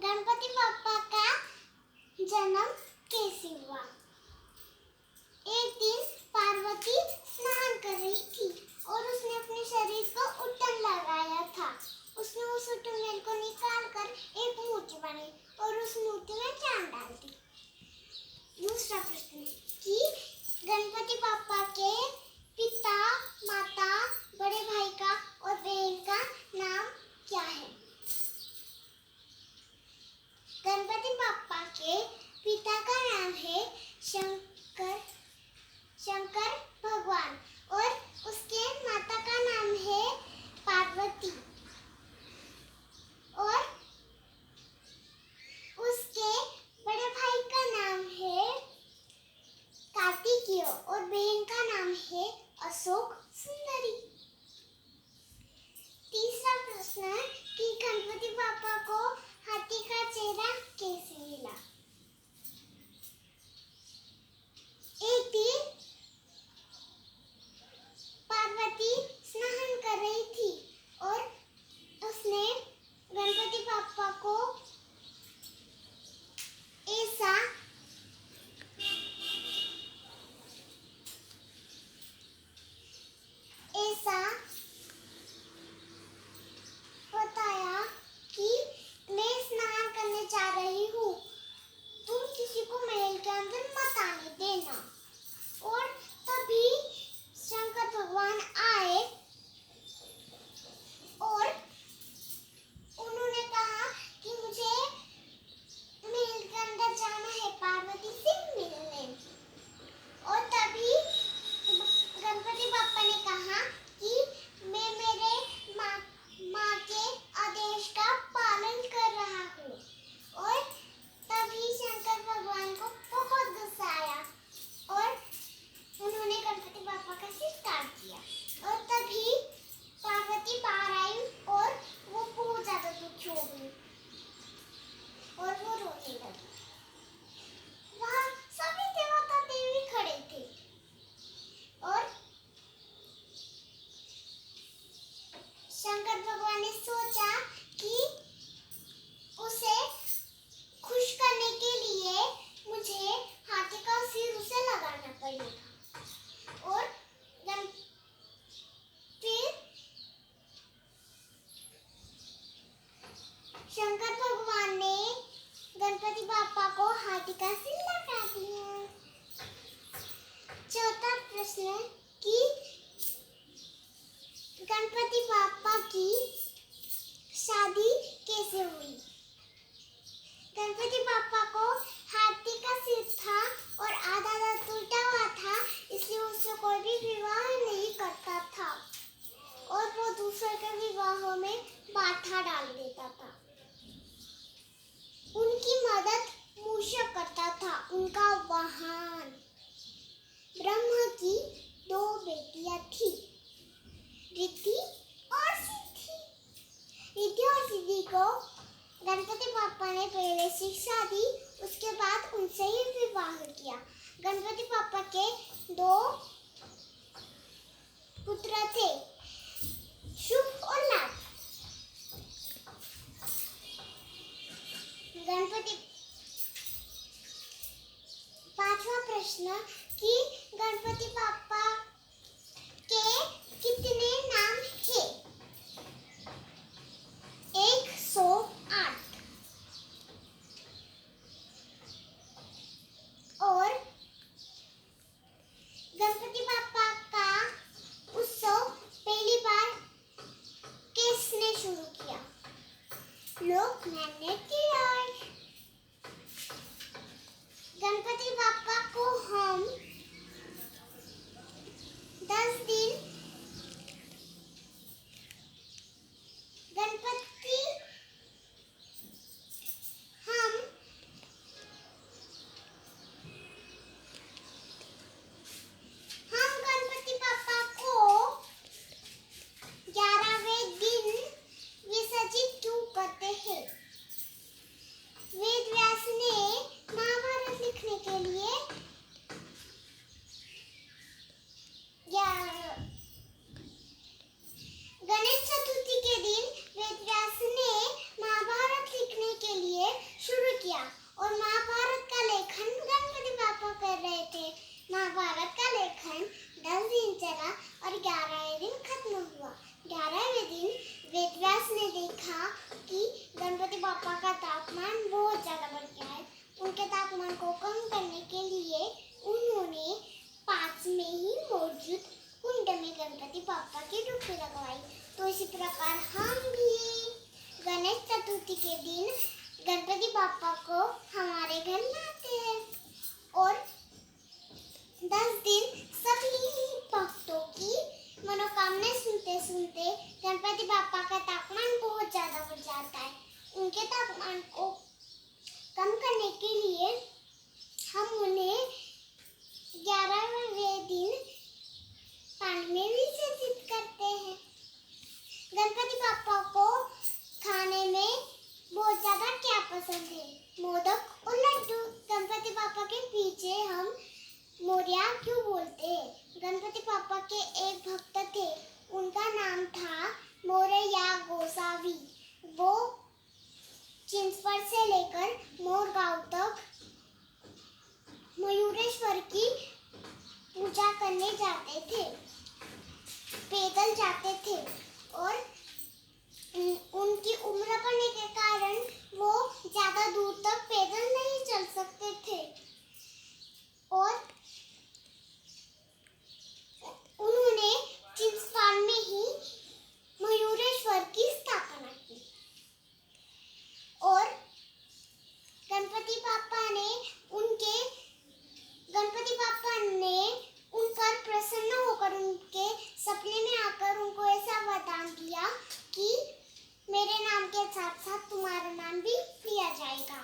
गणपति बप्पा का जन्म कैसे हुआ? एक दिन पार्वती स्नान कर रही थी और उसने अपने शरीर को उटन लगाया था। उसने उस उटन को निकालकर एक मूर्ति बनाई और उस मूर्ति में जान डाल दी। दूसरा प्रश्न कि गणपति बप्पा के पिता, माता, बड़े भाई का और बहन का नाम क्या है? गणपति बप्पा के पिता का नाम है शंकर भगवान और उसके माता का नाम है पार्वती और उसके बड़े भाई का नाम है कार्तिकेय और बहन का नाम है अशोक सुंदरी। तीसरा प्रश्न है कि गणपति बप्पा को हाथी का चेहरा कैसे मिला? एक दिन पार्वती स्नान कर रही थी और उसने गणपति बप्पा को ऐसा बताया कि मैं स्नान करने जा रही हूँ, तुम किसी को महल के अंदर मत आने देना। और तभी शंकर भगवान आए और उन्होंने कहा कि मुझे महल के अंदर जाना है पार्वती से मिलने। और तभी गणपति बप्पा ने कहा कि मैं मेरे माँ के आदेश का पालन कर रहा हूँ। और तभी शंकर भगवान को बहुत गुस्सा आया और उन्होंने गणपति बप्पा का सिर काट दिया। और तभी पार्वती बाहर आई और वो बहुत ज्यादा दुखी हो गई और वो रोने लगी। वहाँ सभी देवता देवी खड़े थे और शंकर भगवान ने सोचा कि उसे खुश करने के लिए मुझे हाथी का सिर उसे लगाना पड़ेगा। और फिर शंकर भगवान ने गणपति बप्पा को हाथी का सिर लगा दिया। चौथा प्रश्न कि गणपति बप्पा की शादी कैसे हुई? गणपति बप्पा को हाथी का सिर था और आधा दांत टूटा हुआ था, इसलिए उससे कोई भी विवाह नहीं करता था और वो दूसरे के विवाहों में बाधा डाल देता था। उनकी मदद मूषक करता था, उनका वाहन। ब्रह्मा की 2 बेटियां थी, रिद्धि और सिद्धि। रिद्धि और सिद्धि को गणपति बप्पा ने पहले शिक्षा दी, उसके बाद उनसे ही विवाह किया। गणपति बप्पा के 2 पुत्र थे, शुभ और लाभ। पांचवा प्रश्न कि गणपति बप्पा के कितने नाम हैं? 108। और गणपति बप्पा का उत्सव पहली बार किसने शुरू किया? लोकमान्य तिलक। गणपति बप्पा को हम 10 दिन हम गणपति बप्पा को 11वें दिन विसर्जित क्यों करते हैं? वेद व्यास ने महाभारत लिखने के लिए दिन गणपति बापा को हमारे घर लाते हैं और 10 दिन सभी भक्तों की मनोकामनाएं सुनते सुनते गणपति बापा का तापमान बहुत ज्यादा बढ़ जाता है। उनके तापमान को कम करने के लिए हम उन्हें 11वें दिन पानी में विसर्जित करते हैं। गणपति बापा को खाने में बहुत ज्यादा क्या पसंद है? मोदक और लड्डू। गणपति बापा के पीछे हम मोरया क्यों बोलते हैं? गणपति बापा के एक भक्त थे, उनका नाम था मोरया गोसावी। वो चिंचवड से लेकर मोरगांव तक मयूरेश्वर की पूजा करने जाते थे, पैदल जाते थे और उनकी उम्र बढ़ने के कारण वो ज्यादा दूर तक पैदल नहीं चल सकते थे और उन्होंने चिंचवड में ही मयूरेश्वर की स्थापना की और गणपति बापा ने उन पर प्रसन्न होकर उनके सपने में आकर उनको ऐसा वरदान दिया कि मेरे नाम के साथ साथ तुम्हारा नाम भी लिया जाएगा।